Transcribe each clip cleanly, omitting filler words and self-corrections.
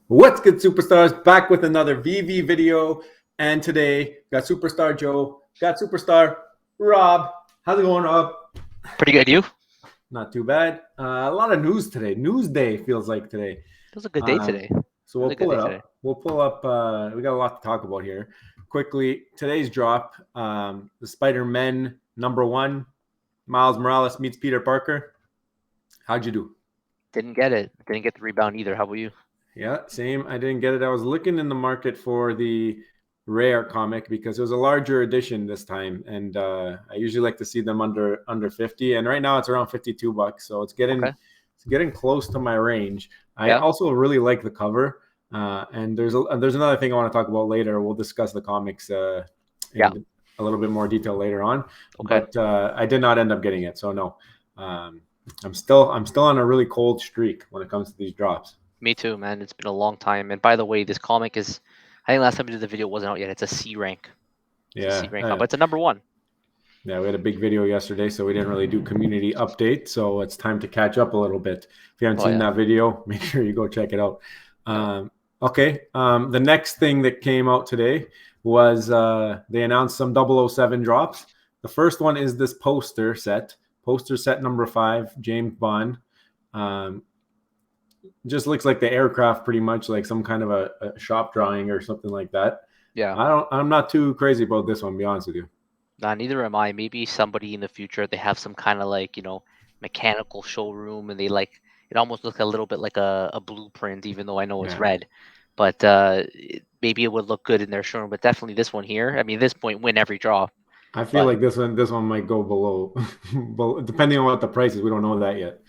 What's good, superstars? Back with another VV video. And today, got Superstar Joe, got Superstar Rob. How's it going, Rob? Pretty good. You? It Not too bad. A lot of news today. News day feels like today. was a good day Um, today. so we'll Really good pull it day today. up. We'll pull up. We got a lot to talk about here. Quickly, today's drop: the Spider-Man #1, Miles Morales meets Peter Parker. How'd you do? Didn't get it. Didn't get the rebound either. How about you? Yeah, same. I didn't get it. I was looking in the market for the rare comic because it was a larger edition this time, and I usually like to see them under 50. And right now it's around $52, so Okay. it's getting close to my range. I Yeah. also really like the cover, and there's another thing I want to talk about later. We'll discuss the comics Yeah. in a little bit more detail later on, Okay. but I did not end up getting it, so no. Um, I'm still on a really cold streak when it comes to these drops. Me too, man. It's been a long time. And by the way, this comic is. I think last time we did the video wasn't out yet. It's a C rank. It's a C Yeah, rank comic, but it's a #1. yeah, we had a big video yesterday, so we didn't really do community update. So it's time to catch up a little bit. If you haven't Oh seen yeah. that video, make sure you go check it out. Yeah. Okay, the next thing that came out today was they announced some 007 drops. The first one is this poster set #5, James Bond. Um, just looks like the aircraft, pretty much like some kind of a shop drawing or something like that. Yeah. I'm not too crazy about this one, to be honest with you. Nah, neither am I. Maybe somebody in the future they have some kind of like mechanical showroom and they like it almost looks a little bit like a blueprint, even though I know it's Yeah. red. But maybe it would look good in their showroom. But definitely this one here. I mean, this point win every draw. I feel But like this one might go below, depending on what the price is. We don't know that yet.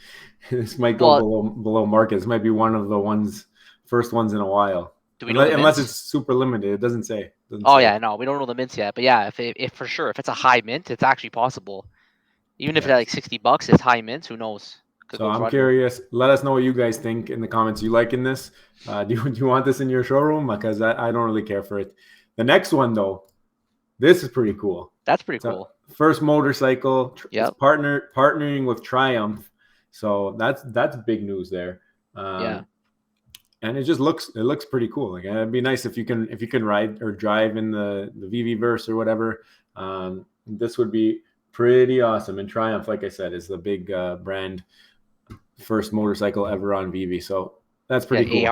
This might go well, below market. This might be one of the first ones in a while, do we know the unless it's mints? super limited. It doesn't say. Doesn't Oh say. yeah, no, we don't know the mints yet. But yeah, if for sure if it's a high mint, it's actually possible. Even if it's Yeah. at like $60, it's high mint. Who knows? Could So go I'm for under. curious. Let us know what you guys think in the comments. You liking this? Do you want this in your showroom? Because I don't really care for it. The next one though, this is pretty cool. That's pretty It's a cool. first motorcycle. It's Yep. partnering with Triumph. So that's big news there. Yeah. Um, and it looks pretty cool. Like it'd be nice if you can ride or drive in the VV verse or whatever. This would be pretty awesome. And Triumph, like I said, is the big brand first motorcycle ever on VV. So that's Yeah. pretty cool.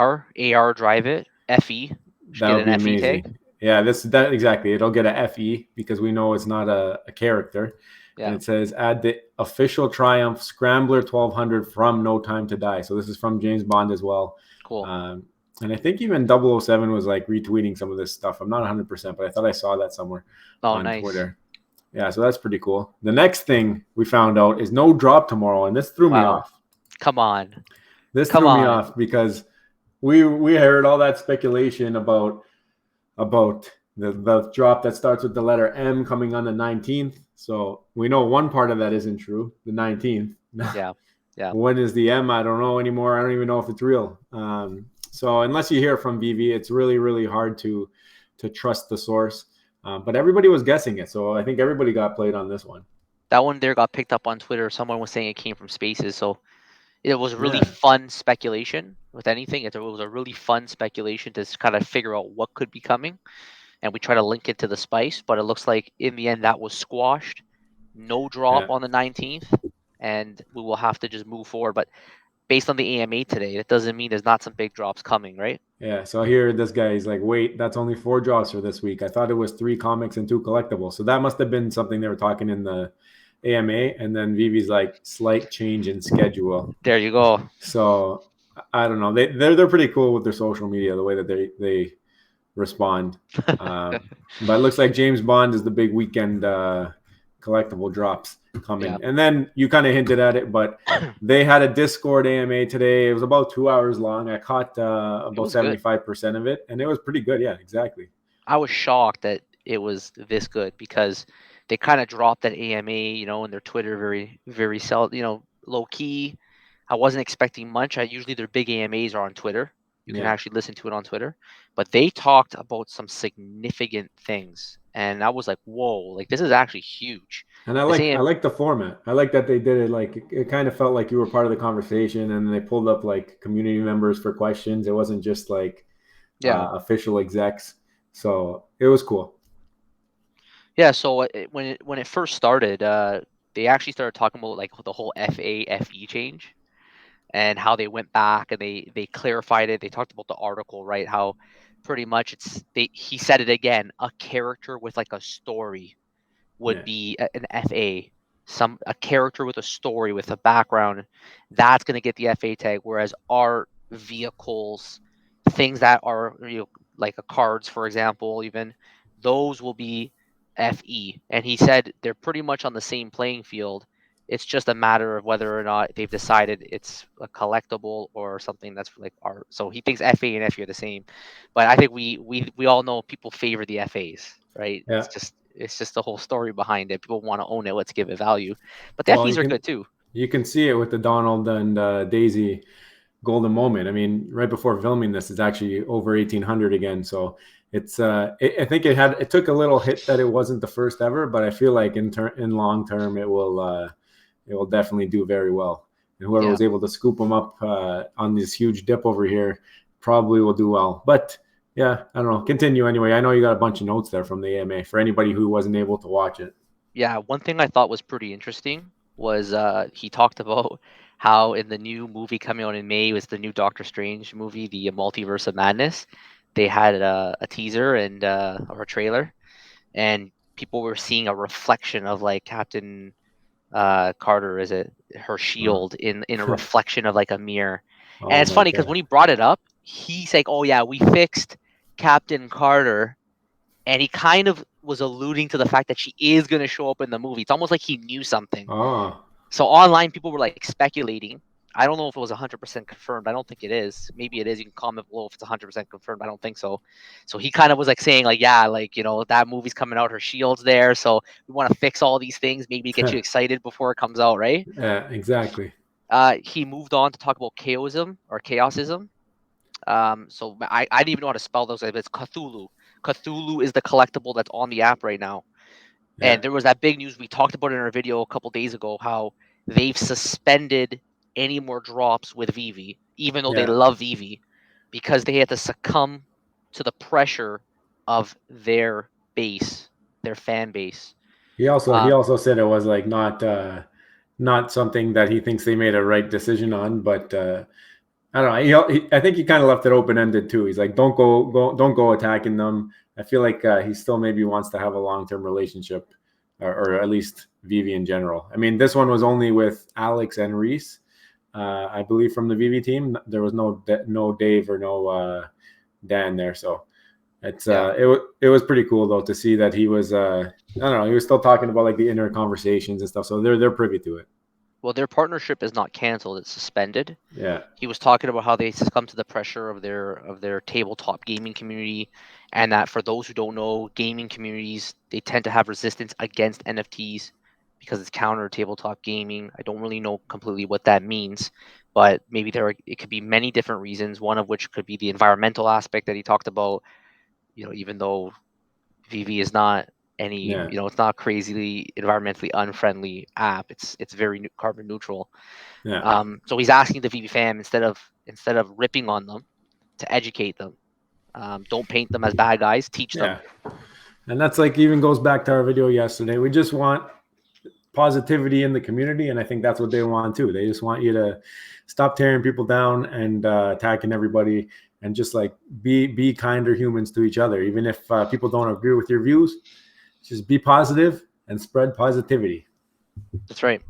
AR drive it. FE should That get would an be FE tag. amazing. Yeah, this that exactly. It'll get a FE because we know it's not a character. And Yeah. it says add the official Triumph Scrambler 1200 from No Time to Die. So this is from James Bond as well. Cool. Um, and I think even 007 was like retweeting some of this stuff. I'm not 100%, but I thought I saw that somewhere Oh, on nice. Twitter. Yeah, so that's pretty cool. The next thing we found out is no drop tomorrow, and this threw me Wow. off. Come on. This Come threw me on. off because we heard all that speculation about the drop that starts with the letter M coming on the 19th. So we know one part of that isn't true, the 19th. Yeah. Yeah. When is the M? I don't know anymore. I don't even know if it's real. So unless you hear from VV, it's really, really hard to trust the source. But everybody was guessing it. So I think everybody got played on this one. That one there got picked up on Twitter. Someone was saying it came from spaces. So it was really Yeah. fun speculation with anything. It was a really fun speculation to kind of figure out what could be coming. And we try to link it to the spice, but it looks like in the end that was squashed. No drop Yeah. on the 19th, and we will have to just move forward. But based on the AMA today, it doesn't mean there's not some big drops coming, right? Yeah, so here this guy is like, wait, that's only 4 drops for this week. I thought it was 3 comics and 2 collectibles. So that must have been something they were talking in the AMA. And then Vivi's like, slight change in schedule. There you go. So I don't know. They're pretty cool with their social media, the way that they respond. But it looks like James Bond is the big weekend collectible drops Yeah. coming. And then you kind of hinted at it, but they had a Discord AMA today. It was about 2 hours long. I caught It about was good. 75% of it, and it was pretty good. Yeah, exactly. I was shocked that it was this good because they kind of dropped that AMA, in their Twitter very, very low key. I wasn't expecting much. Usually their big AMAs are on Twitter. You can Yeah. actually listen to it on Twitter. But they talked about some significant things, and I was like, whoa, like this is actually huge. And This ain't I like the format. I like that they did it like it kind of felt like you were part of the conversation, and they pulled up like community members for questions. It wasn't just like yeah. official execs. So it was cool. Yeah, so when it first started, they actually started talking about like the whole FA FE change and how they went back and they clarified it. They talked about the article, right? How pretty much he said it again, a character with like a story would Yeah. be an FA, a character with a story with a background. That's going to get the FA tag, whereas art, vehicles, things that are like a cards, for example, even those will be FE. And he said they're pretty much on the same playing field. It's just a matter of whether or not they've decided it's a collectible or something that's like art. So he thinks FA and FE are the same, but I think we all know people favor the FAs, right? Yeah. It's just the whole story behind it. People want to own it. Let's give it value. But the Well, FEs are good too. you can see it with the Donald and Daisy golden moment. I mean, right before filming this, it's actually over 1800 again. So it's I think it took a little hit that it wasn't the first ever, but I feel like in long term it will definitely do very well. And whoever Yeah. was able to scoop them up on this huge dip over here probably will do well. But yeah, I don't know. Continue anyway. I know you got a bunch of notes there from the AMA for anybody who wasn't able to watch it. Yeah. One thing I thought was pretty interesting was he talked about how in the new movie coming out in May was the new Doctor Strange movie, the Multiverse of Madness. They had a teaser and or a trailer, and people were seeing a reflection of like Captain Carter, is it her Oh, shield in a reflection of like a mirror. And oh it's my funny because god. when he brought it up, he's like, "Oh yeah, we fixed Captain Carter," and he kind of was alluding to the fact that she is going to show up in the movie. It's almost like he knew something. Oh, So online, people were like speculating. I don't know if it was 100% confirmed. I don't think it is. Maybe it is. You can comment below if it's 100% confirmed. I don't think so. So he kind of was like saying like, yeah, like, that movie's coming out. Her shield's there. So we want to fix all these things, maybe get you excited before it comes out, right? yeah, exactly. He moved on to talk about chaosism or chaosism. So I didn't even know how to spell those. It's Cthulhu. Cthulhu is the collectible that's on the app right now. Yeah, And there was that big news we talked about in our video a couple days ago, how they've suspended any more drops with Vivi, even though they yeah. love Vivi, because they had to succumb to the pressure of their base, their fan base. He Um, also said it was like not something that he thinks they made a right decision on, but I don't know. I think he kind of left it open ended too. He's like, don't go attacking them. I feel like he still maybe wants to have a long term relationship, or at least Vivi in general. I mean, this one was only with Alex and Reese, I believe, from the Vivi team. There was no Dave or no Dan there, so yeah. it was pretty cool though to see that he was I don't know, he was still talking about like the inner conversations and stuff. So they're privy to it. Well, their partnership is not canceled; it's suspended. Yeah, He was talking about how they succumb to the pressure of their tabletop gaming community, and that for those who don't know, gaming communities they tend to have resistance against NFTs because it's counter tabletop gaming. I don't really know completely what that means, but maybe it could be many different reasons. One of which could be the environmental aspect that he talked about. Even though VV is not yeah, it's not a crazily environmentally unfriendly app. It's very carbon neutral. yeah, So he's asking the VV fam instead of ripping on them to educate them. Don't paint them as bad guys. Teach them. yeah. And that's like even goes back to our video yesterday. We just want positivity in the community, and I think that's what they want too. They just want you to stop tearing people down and attacking everybody, and just like be kinder humans to each other. Even if people don't agree with your views, just be positive and spread positivity. That's right.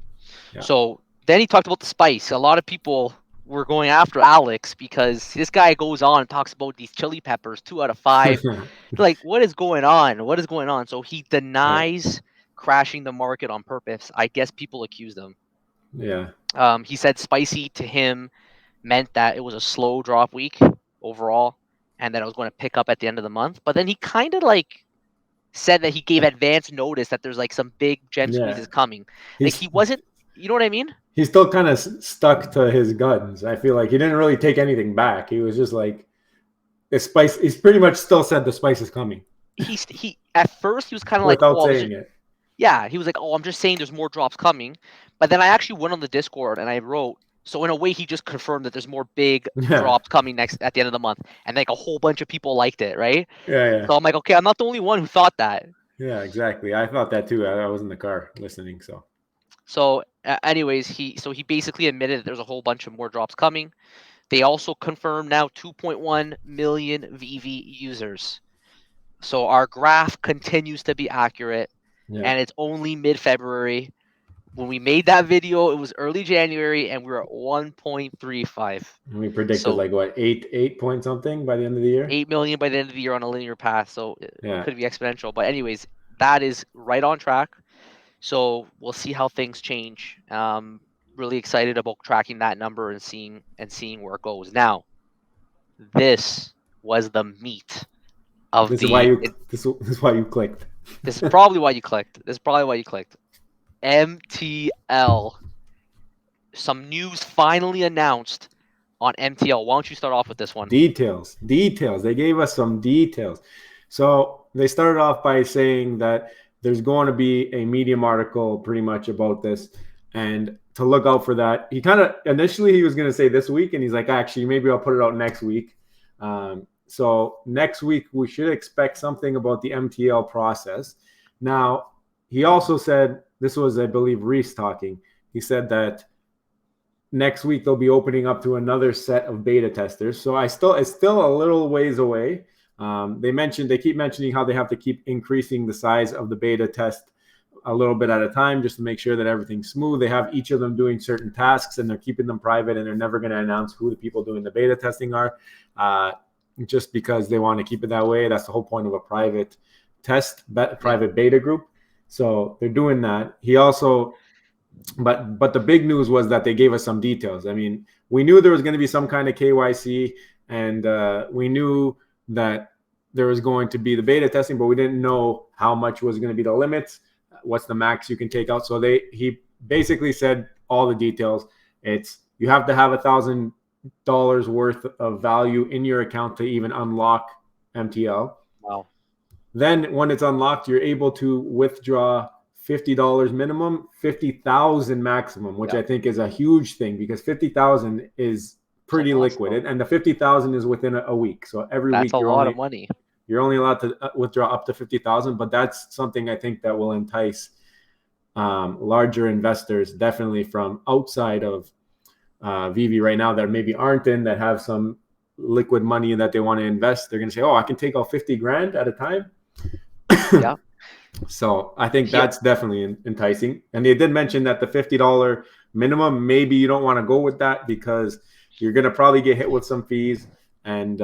Yeah. So then he talked about the spice. A lot of people were going after Alex because this guy goes on and talks about these chili peppers, 2 out of 5. Like, what is going on? What is going on? So he Yeah. denies crashing the market on purpose. I guess people accused him. Yeah. He said spicy to him meant that it was a slow drop week overall and that it was going to pick up at the end of the month. But then he kind of like said that he gave advance notice that there's like some big gem Yeah. squeezes coming. Like He's he wasn't. You know what I mean? He's still kind of stuck to his guns. I feel like he didn't really take anything back. He was just like, the spice. He's pretty much still said the spice is coming He at first he was kind of like, without oh, saying it. yeah, he was like, oh, I'm just saying there's more drops coming. But then I actually went on the Discord and I wrote, so in a way he just confirmed that there's more big Yeah, drops coming next at the end of the month, and like a whole bunch of people liked it, right? yeah. So I'm like, okay, I'm not the only one who thought that. Yeah, exactly. I thought that too. I was in the car listening. So So, anyways, he basically admitted that there's a whole bunch of more drops coming. They also confirmed now 2.1 million VV users. So our graph continues to be accurate, yeah, and it's only mid-February. When we made that video, it was early January, and we were at 1.35. and we predicted So like what, eight point something by the end of the year. 8 million by the end of the year on a linear path. So it Yeah, could be exponential. But anyways, that is right on track. So we'll see how things change. Really excited about tracking that number and seeing where it goes. Now, this was the meat of this is why the. you this is why you clicked. This is probably why you clicked. MTL. Some news finally announced on MTL. Why don't you start off with this one? Details. They gave us some details. So they started off by saying that there's going to be a Medium article pretty much about this, and to look out for that. He kind of initially he was going to say this week, and he's like, actually, maybe I'll put it out next week. So next week we should expect something about the MTL process. Now he also said, this was, I believe, Reese talking. He said that next week they'll be opening up to another set of beta testers. So it's still a little ways away. They keep mentioning how they have to keep increasing the size of the beta test a little bit at a time just to make sure that everything's smooth. They have each of them doing certain tasks, and they're keeping them private, and they're never going to announce who the people doing the beta testing are, just because they want to keep it that way. That's the whole point of a private test, private beta group. So they're doing that. He also, but the big news was that they gave us some details. I mean, we knew there was going to be some kind of KYC, and we knew that there was going to be the beta testing, but we didn't know how much was going to be the limits, what's the max you can take out. So he basically said all the details. It's, you have to have $1,000 worth of value in your account to even unlock MTL. Wow. Then when it's unlocked, you're able to withdraw $50 minimum, 50,000 maximum, which I think is a huge thing, because 50,000 is pretty liquid, and the 50,000 is within a week. So every week that's a lot of money. You're only allowed to withdraw up to 50,000, but that's something I think that will entice larger investors, definitely from outside of Veve right now, that maybe aren't in, that have some liquid money that they want to invest. They're going to say, oh, I can take out 50 grand at a time. Yeah. So I think that's definitely enticing. And they did mention that the $50 minimum, maybe you don't want to go with that, because you're going to probably get hit with some fees. And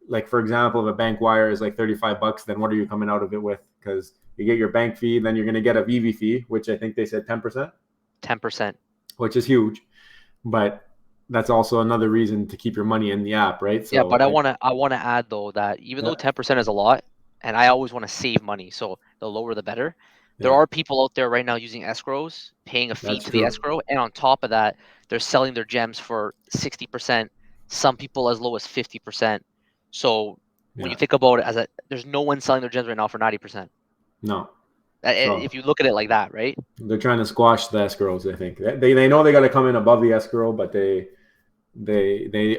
like, for example, if a bank wire is like $35, then what are you coming out of it with? Because you get your bank fee, then you're going to get a Veve fee, which I think they said 10%. 10%. Which is huge. But that's also another reason to keep your money in the app, right? So yeah, but I want to add though that even though 10% is a lot, and I always want to save money, so the lower the better. There are people out there right now using escrows, paying a fee to the escrow, and on top of that, they're selling their gems for 60%. Some people as low as 50%. So when you think about it, there's no one selling their gems right now for 90%. No. If you look at it like that, right? They're trying to squash the escrows. I think they know they got to come in above the escrow, but they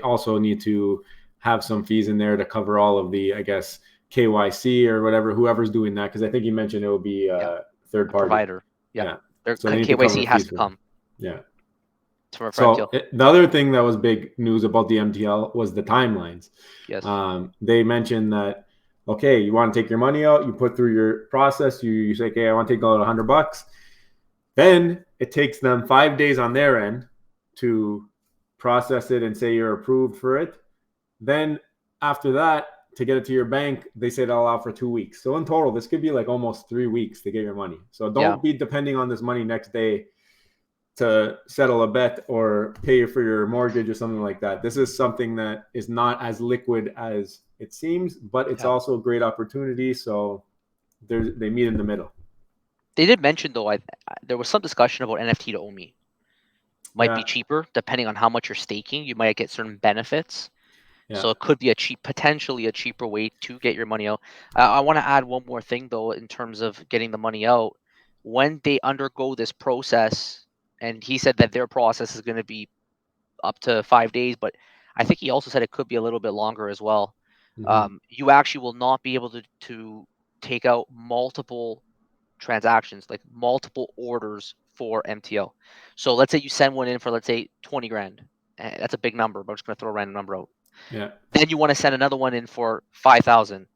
also need to have some fees in there to cover all of the, I guess, KYC or whatever, whoever's doing that, because I think you mentioned it will be a third party provider. Yeah. So KYC has to come. Yeah. So the other thing that was big news about the MTL was the timelines. Yes. They mentioned that, okay, you want to take your money out, you put through your process, you say, okay, I want to take out $100. Then it takes them 5 days on their end to process it and say you're approved for it. Then after that, to get it to your bank, they say they'll allow for 2 weeks. So in total, this could be like almost 3 weeks to get your money. So don't be depending on this money next day to settle a bet or pay for your mortgage or something like that. This is something that is not as liquid as it seems, but it's also a great opportunity. So they meet in the middle. They did mention though, there was some discussion about NFT to OMI. Might be Yeah, cheaper depending on how much you're staking. You might get certain benefits. yeah. So it could be potentially a cheaper way to get your money out. I want to add one more thing though, in terms of getting the money out. When they undergo this process, and he said that their process is going to be up to 5 days, but I think he also said it could be a little bit longer as well. Hmm. You actually will not be able to take out multiple transactions, like multiple orders for MTL. So let's say you send one in for, let's say, 20 grand. That's a big number, but I'm just going to throw a random number out. Yeah. Then you want to send another one in for 5,000.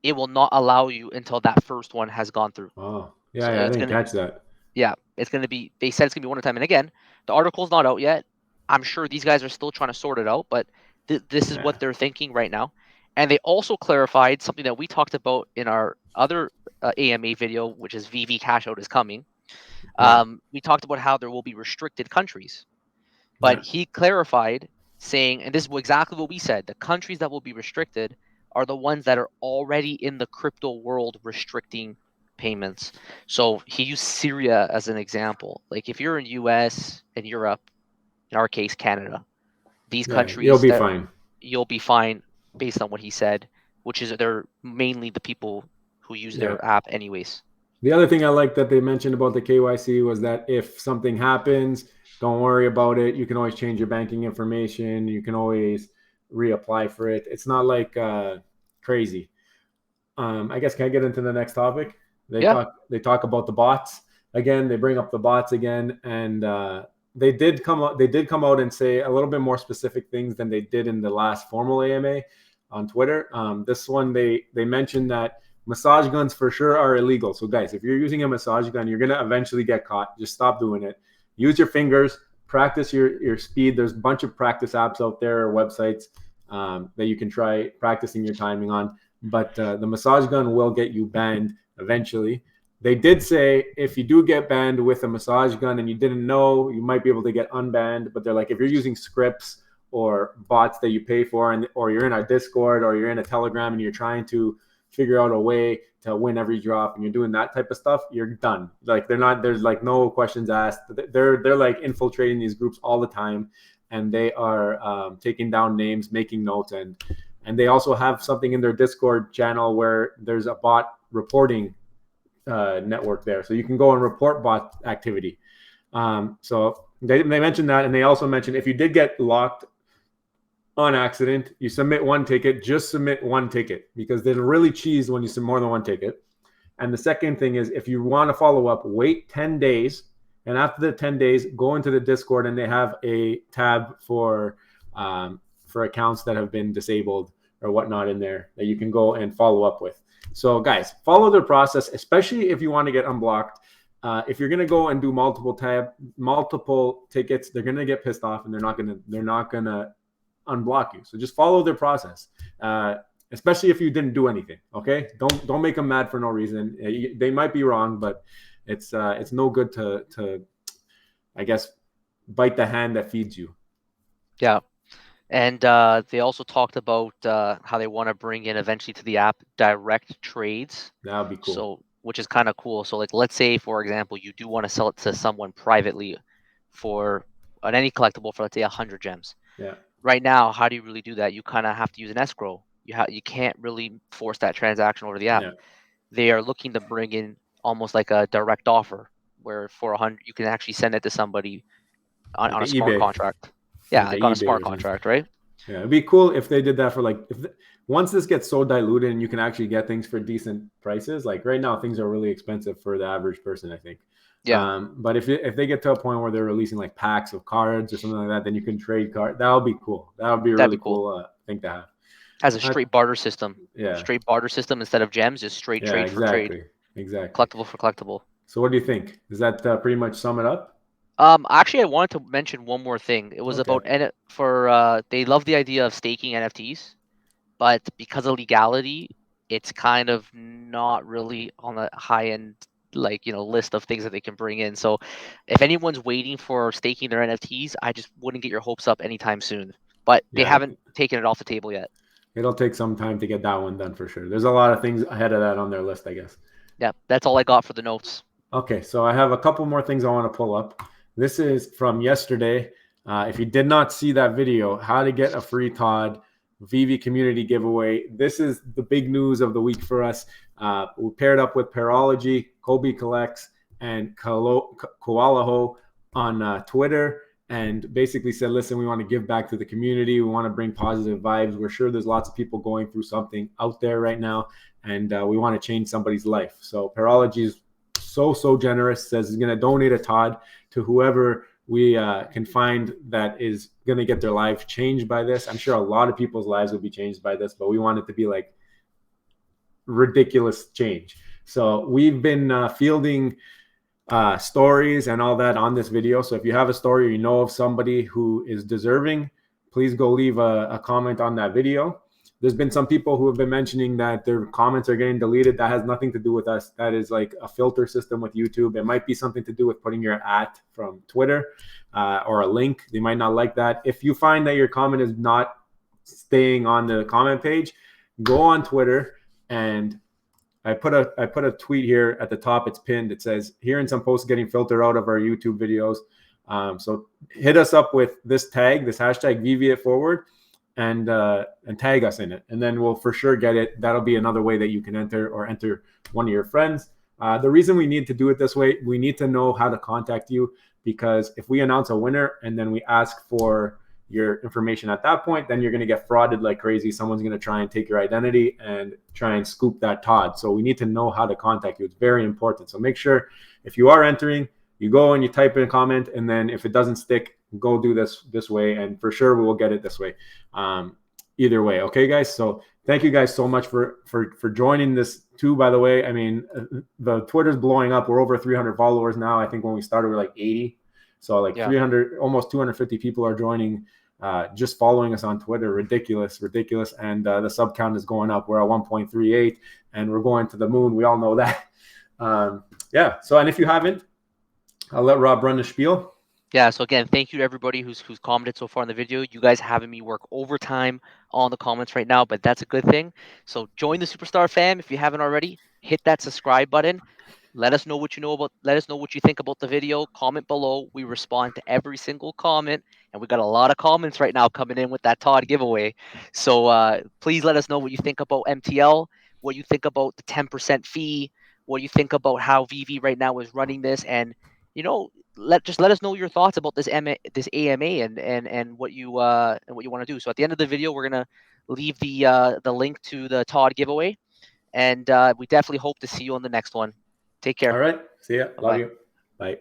It will not allow you until that first one has gone through. Oh, yeah, So yeah. I it's didn't going to, catch that. yeah, it's going to be, they said it's going to be one at a time. And again, the article's not out yet. I'm sure these guys are still trying to sort it out, but this is Yeah. what they're thinking right now. And they also clarified something that we talked about in our other AMA video, which is Veve Cashout is coming. Yeah. We talked about how there will be restricted countries, but Yeah. he clarified saying, and this is exactly what we said, the countries that will be restricted are the ones that are already in the crypto world restricting payments. So he used Syria as an example. Like if you're in US and Europe, in our case Canada, these Yeah. You'll countries be that fine. you'll be fine based on what he said, which is they're mainly the people who use Yeah. their app anyways. The other thing I like that they mentioned about the KYC was that if something happens, don't worry about it. You can always change your banking information. You can always reapply for it. It's not like crazy. I guess can I get into the next topic? Yeah. They talk about the bots again. They bring up the bots again, and they did come out and say a little bit more specific things than they did in the last formal AMA on Twitter. This one they mentioned that massage guns for sure are illegal. So guys, if you're using a massage gun, you're gonna eventually get caught. Just stop doing it. Use your fingers. Practice your speed. There's a bunch of practice apps out there or websites that you can try practicing your timing on. But the massage gun will get you banned eventually. They did say if you do get banned with a massage gun and you didn't know, you might be able to get unbanned. But they're like, if you're using scripts or bots that you pay for, and or you're in our Discord or you're in a Telegram and you're trying to figure out a way to win every drop and you're doing that type of stuff, you're done. Like they're not, there's like no questions asked. They're like infiltrating these groups all the time, and they are taking down names, making notes, and they also have something in their Discord channel where there's a bot reporting network there, so you can go and report bot activity. So they mentioned that, and they also mentioned if you did get locked on accident, you submit one ticket. Just submit one ticket because they're really cheese when you submit more than one ticket. And the second thing is if you want to follow up, wait 10 days. And after the 10 days, go into the Discord and they have a tab for accounts that have been disabled or whatnot in there that you can go and follow up with. So guys, follow their process, especially if you want to get unblocked. If you're gonna go and do multiple tickets, they're gonna get pissed off and they're not gonna unblock you. So just follow their process. Especially if you didn't do anything. Okay, don't make them mad for no reason. They might be wrong, but it's no good to I guess bite the hand that feeds you. Yeah. And they also talked about how they want to bring in eventually to the app direct trades. That would be cool. So, which is kind of cool. So, like, let's say, for example, you do want to sell it to someone privately for on any collectible for, let's say, 100 gems. Yeah. Right now, how do you really do that? You kind of have to use an escrow. You can't really force that transaction over the app. Yeah. They are looking to bring in almost like a direct offer, where for 100 you can actually send it to somebody Like on a an smart eBay. contract. Yeah, like on a eBay smart or something. contract, right? Yeah, it'd be cool if they did that for like once this gets so diluted and you can actually get things for decent prices. Like right now, things are really expensive for the average person, I think. Yeah. But if they get to a point where they're releasing like packs of cards or something like that, then you can trade cards. That would be cool. That would be a That'd be really cool. cool thing to have. As a straight barter system. Yeah. Straight barter system instead of gems, just straight Yeah, trade for trade. exactly. Collectible for collectible. So what do you think? Does that pretty much sum it up? Actually, I wanted to mention one more thing. It was Okay. about they love the idea of staking NFTs, but because of legality, it's kind of not really on the high end list of things that they can bring in. So if anyone's waiting for staking their NFTs, I just wouldn't get your hopes up anytime soon. But they Yeah, haven't taken it off the table yet. it'll take some time to get that one done for sure. There's a lot of things ahead of that on their list, I guess. Yeah, that's all I got for the notes. Okay, so I have a couple more things I want to pull up. This is from yesterday. If you did not see that video, how to get a free Todd Veve community giveaway. This is the big news of the week for us. We paired up with Parology, Kobe Collects, and Koalaho on Twitter, and basically said, listen, we want to give back to the community. We want to bring positive vibes. We're sure there's lots of people going through something out there right now, and we want to change somebody's life. So Parology is so generous, says he's going to donate a Todd to whoever we can find that is going to get their life changed by this. I'm sure a lot of people's lives will be changed by this, but we want it to be like ridiculous change. So we've been fielding stories and all that on this video. So if you have a story or you know of somebody who is deserving, please go leave a comment on that video. There's been some people who have been mentioning that their comments are getting deleted. That has nothing to do with us. That is like a filter system with YouTube. It might be something to do with putting your @ from Twitter or a link. They might not like that. If you find that your comment is not staying on the comment page, go on Twitter, and I put a tweet here at the top. It's pinned. It says, hearing some posts getting filtered out of our YouTube videos. So hit us up with this tag, this hashtag Veve it forward, and tag us in it, and then we'll for sure get it. That'll be another way that you can enter one of your friends. The reason we need to do it this way, we need to know how to contact you, because if we announce a winner and then we ask for your information at that point, then you're going to get frauded like crazy. Someone's going to try and take your identity and try and scoop that Todd. So we need to know how to contact you. It's very important. So make sure if you are entering, you go and you type in a comment, and then if it doesn't stick, go do this way, and for sure we will get it this way. Either way, okay, guys. So thank you guys so much for joining this too. By the way, I mean, the Twitter's blowing up. We're over 300 followers now. I think when we started, we were like 80. So like 300, almost 250 people are joining, just following us on Twitter. Ridiculous. And the sub count is going up. We're at 1.38, and we're going to the moon. We all know that. Yeah. So, and if you haven't, I'll let Rob run the spiel. Yeah, so again, thank you to everybody who's commented so far in the video. You guys having me work overtime on the comments right now, but that's a good thing. So join the Superstar fam if you haven't already. Hit that subscribe button. Let us know what you know about. Let us know what you think about the video. Comment below. We respond to every single comment, and we got a lot of comments right now coming in with that Todd giveaway. So please let us know what you think about MTL, what you think about the 10% fee, what you think about how Veve right now is running this, and let us know your thoughts about this AMA and what you want to do. So at the end of the video, we're gonna leave the link to the Todd giveaway, and we definitely hope to see you on the next one. Take care. All right. See ya. Bye-bye. Love you. Bye.